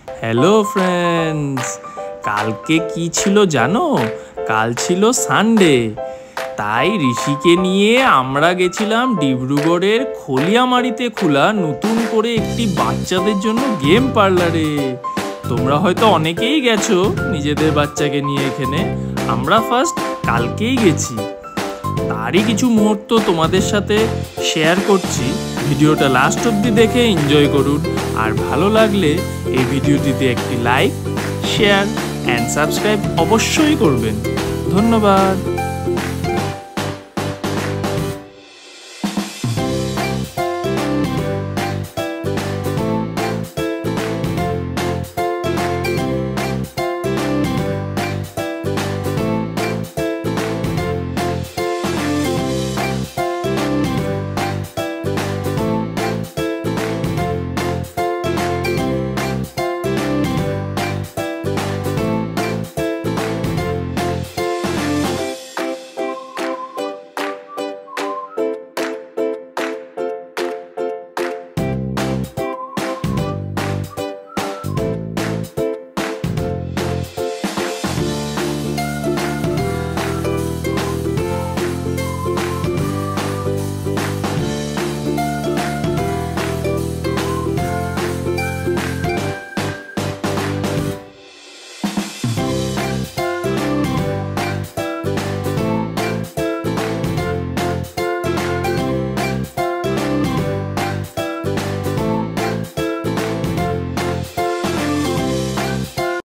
Hello friends, কালকে কি ছিল জানো? কাল ছিল সানডে। তাই ঋষিকে নিয়ে আমরা গেছিলাম ডিব্রুগড়ের খলিয়ামারিতে খোলা নতুন করে একটি বাচ্চাদের জন্য গেম পার্লারে। তোমরা হয়তো অনেকেই গেছো নিজেদের বাচ্চাকে নিয়ে এখানে। আমরা ফার্স্ট কালকেই গেছি, তারই কিছু মুহূর্ত তোমাদের সাথে শেয়ার করছি। ভিডিওটা লাস্ট অবধি দেখে এনজয় করুন। আর ভালো লাগলে এই ভিডিওটিতে একটি লাইক, শেয়ার অ্যান্ড সাবস্ক্রাইব অবশ্যই করবেন। ধন্যবাদ।